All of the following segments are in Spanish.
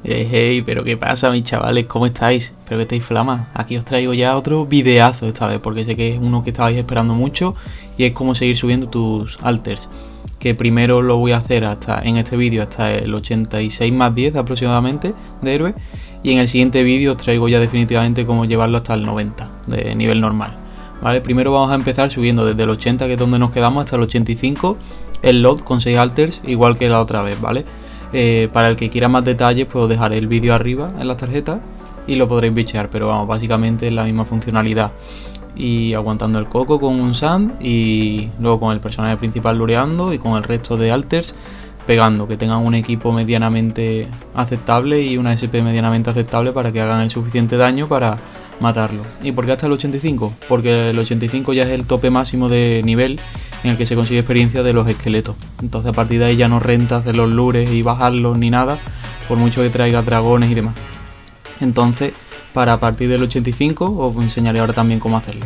Hey, pero ¿qué pasa, mis chavales? ¿Cómo estáis? Espero que estéis flamas. Aquí os traigo ya otro videazo esta vez, porque sé que es uno que estabais esperando mucho y es cómo seguir subiendo tus alters. Que primero lo voy a hacer en este vídeo hasta el 86 más 10 aproximadamente de héroe, y en el siguiente vídeo os traigo ya definitivamente cómo llevarlo hasta el 90 de nivel normal. ¿Vale? Primero vamos a empezar subiendo desde el 80, que es donde nos quedamos, hasta el 85 el lot con 6 alters, igual que la otra vez, ¿vale? Para el que quiera más detalles, pues os dejaré el vídeo arriba en las tarjetas y lo podréis bichear, pero vamos, básicamente es la misma funcionalidad. Y aguantando el coco con un sand, y luego con el personaje principal lureando, y con el resto de alters pegando, que tengan un equipo medianamente aceptable y una SP medianamente aceptable para que hagan el suficiente daño para matarlo. ¿Y por qué hasta el 85? Porque el 85 ya es el tope máximo de nivel en el que se consigue experiencia de los esqueletos. Entonces a partir de ahí ya no renta hacer los lures y bajarlos ni nada, por mucho que traiga dragones y demás. Entonces, para partir del 85 os enseñaré ahora también cómo hacerlo.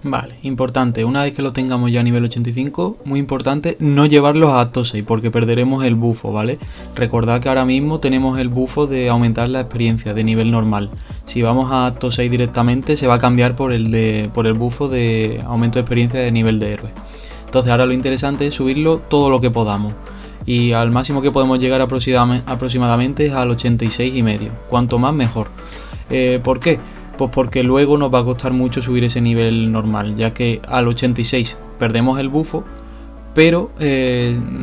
Vale, importante, una vez que lo tengamos ya a nivel 85, muy importante no llevarlos a acto 6 porque perderemos el bufo, ¿vale? Recordad que ahora mismo tenemos el bufo de aumentar la experiencia de nivel normal. Si vamos a acto 6 directamente se va a cambiar por el bufo de aumento de experiencia de nivel de héroe. Entonces ahora lo interesante es subirlo todo lo que podamos. Y al máximo que podemos llegar aproximadamente es al 86,5. Cuanto más mejor. ¿Por qué? Pues porque luego nos va a costar mucho subir ese nivel normal, ya que al 86 perdemos el bufo, pero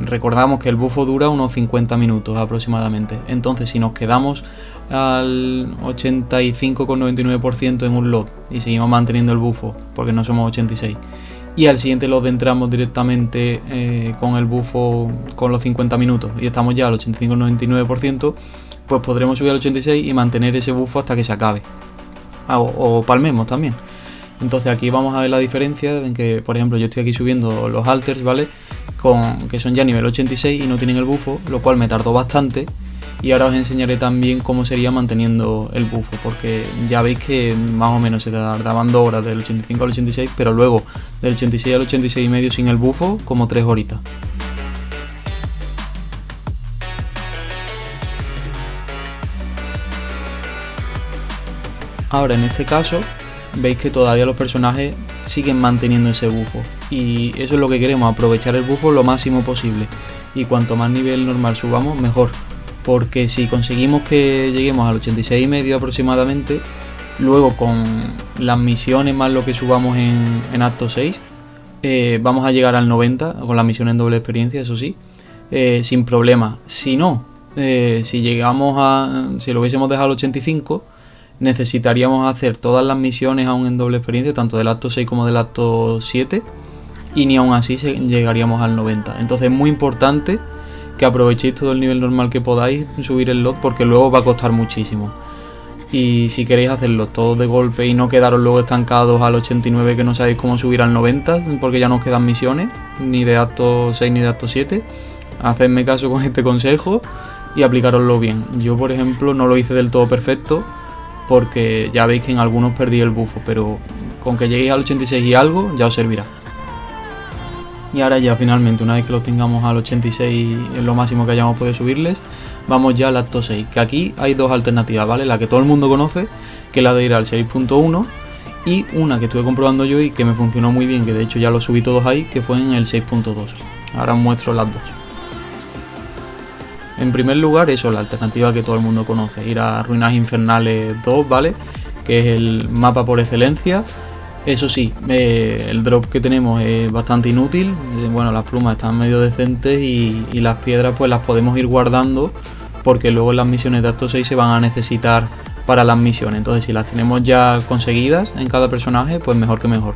recordamos que el bufo dura unos 50 minutos aproximadamente. Entonces si nos quedamos al 85,99% en un lot y seguimos manteniendo el bufo, porque no somos 86, y al siguiente lot entramos directamente con el bufo con los 50 minutos y estamos ya al 85,99%, pues podremos subir al 86 y mantener ese bufo hasta que se acabe. O palmemos también. Entonces aquí vamos a ver la diferencia en que, por ejemplo, yo estoy aquí subiendo los alters, ¿vale? Que son ya nivel 86 y no tienen el bufo, lo cual me tardó bastante. Y ahora os enseñaré también cómo sería manteniendo el bufo, porque ya veis que más o menos se tardaban 2 horas del 85 al 86, pero luego del 86 al 86,5 sin el bufo, como 3 horitas. Ahora en este caso veis que todavía los personajes siguen manteniendo ese bufo, y eso es lo que queremos, aprovechar el bufo lo máximo posible, y cuanto más nivel normal subamos mejor, porque si conseguimos que lleguemos al 86,5 aproximadamente, luego con las misiones más lo que subamos en acto 6, vamos a llegar al 90 con la misión en doble experiencia, eso sí, sin problema. Si no, si lo hubiésemos dejado al 85, necesitaríamos hacer todas las misiones aún en doble experiencia, tanto del acto 6 como del acto 7, y ni aún así llegaríamos al 90. Entonces es muy importante que aprovechéis todo el nivel normal que podáis subir el lot, porque luego va a costar muchísimo. Y si queréis hacerlo todo de golpe y no quedaros luego estancados al 89 que no sabéis cómo subir al 90 porque ya no os quedan misiones ni de acto 6 ni de acto 7, hacedme caso con este consejo y aplicároslo bien. Yo, por ejemplo, no lo hice del todo perfecto, porque ya veis que en algunos perdí el bufo, pero con que lleguéis al 86 y algo ya os servirá. Y ahora ya finalmente, una vez que lo tengamos al 86 en lo máximo que hayamos podido subirles, vamos ya al acto 6, que aquí hay dos alternativas, ¿vale? La que todo el mundo conoce, que es la de ir al 6.1, y una que estuve comprobando yo y que me funcionó muy bien, que de hecho ya lo subí todos ahí, que fue en el 6.2. Ahora os muestro las dos. En primer lugar, eso, la alternativa que todo el mundo conoce, ir a Ruinas Infernales 2, ¿vale? Que es el mapa por excelencia. Eso sí, el drop que tenemos es bastante inútil. Bueno, las plumas están medio decentes y las piedras pues las podemos ir guardando, porque luego las misiones de acto 6 se van a necesitar para las misiones. Entonces si las tenemos ya conseguidas en cada personaje, pues mejor que mejor.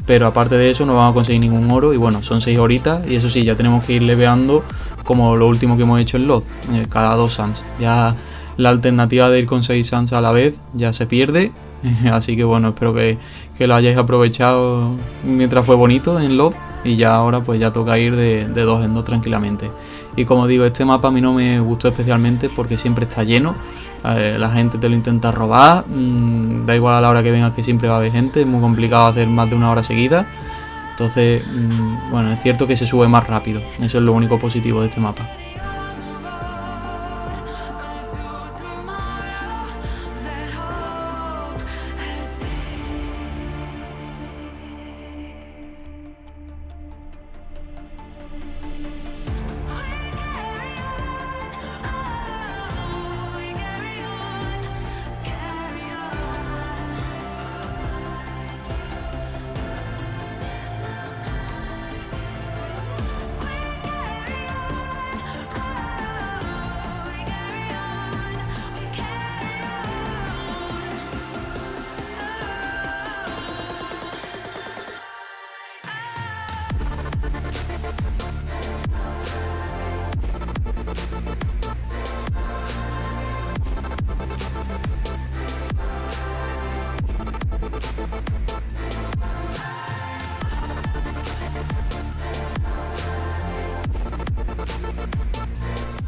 Pero aparte de eso no vamos a conseguir ningún oro y bueno, son 6 horitas y eso sí, ya tenemos que ir leveando como lo último que hemos hecho en LOD, cada 2 suns. Ya la alternativa de ir con 6 suns a la vez ya se pierde, así que bueno, espero que lo hayáis aprovechado mientras fue bonito en LOD, y ya ahora pues ya toca ir de 2 en 2 tranquilamente. Y como digo, este mapa a mí no me gustó especialmente porque siempre está lleno, la gente te lo intenta robar, da igual a la hora que vengas que siempre va a haber gente, es muy complicado hacer más de una hora seguida. Entonces, bueno, es cierto que se sube más rápido, eso es lo único positivo de este mapa.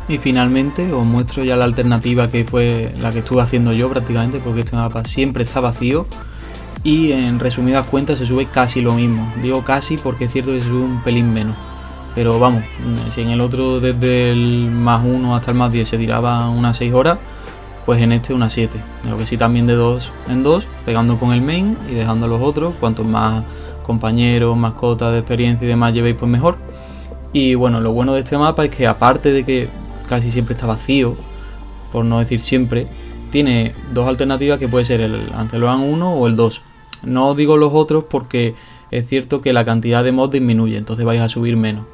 Y finalmente os muestro ya la alternativa que fue la que estuve haciendo yo prácticamente, porque este mapa siempre está vacío y en resumidas cuentas se sube casi lo mismo. Digo casi porque es cierto que se sube un pelín menos, pero vamos, si en el otro desde el +1 hasta el +10 se tiraba unas 6 horas, pues en este unas 7. Lo que sí, también de 2 en 2, pegando con el main y dejando a los otros. Cuantos más compañeros, mascotas de experiencia y demás llevéis, pues mejor. Y bueno, lo bueno de este mapa es que aparte de que casi siempre está vacío, por no decir siempre, tiene 2 alternativas, que puede ser el Anceloan 1 o el 2. No digo los otros porque es cierto que la cantidad de mods disminuye, entonces vais a subir menos.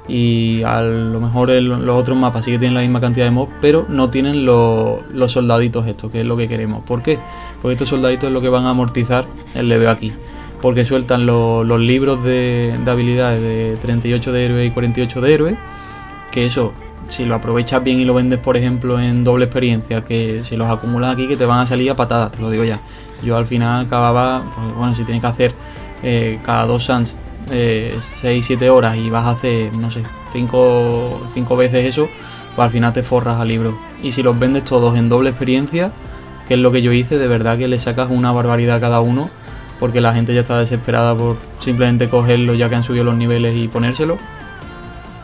Y a lo mejor los otros mapas sí que tienen la misma cantidad de mods, pero no tienen los soldaditos estos, que es lo que queremos. ¿Por qué? Porque estos soldaditos es lo que van a amortizar el leveo aquí, porque sueltan los libros de habilidades de 38 de héroe y 48 de héroe, que eso, si lo aprovechas bien y lo vendes, por ejemplo, en doble experiencia, que si los acumulas aquí, que te van a salir a patadas, te lo digo ya. Yo al final acababa, pues bueno, si tienes que hacer cada 2 suns 6-7 horas y vas a hacer, no sé, 5 veces eso, pues al final te forras al libro. Y si los vendes todos en doble experiencia, que es lo que yo hice, de verdad que le sacas una barbaridad a cada uno, porque la gente ya está desesperada por simplemente cogerlo ya que han subido los niveles y ponérselo.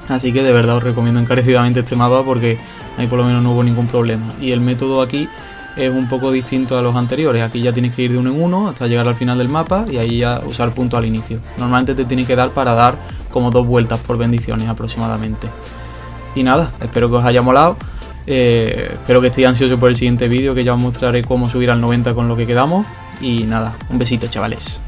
Así que de verdad os recomiendo encarecidamente este mapa, porque ahí por lo menos no hubo ningún problema. Y el método aquí es un poco distinto a los anteriores. Aquí ya tienes que ir de 1 en 1 hasta llegar al final del mapa y ahí ya usar punto al inicio. Normalmente te tiene que dar para dar como 2 vueltas por bendiciones aproximadamente. Y nada, espero que os haya molado. Espero que estéis ansiosos por el siguiente vídeo, que ya os mostraré cómo subir al 90 con lo que quedamos. Y nada, un besito, chavales.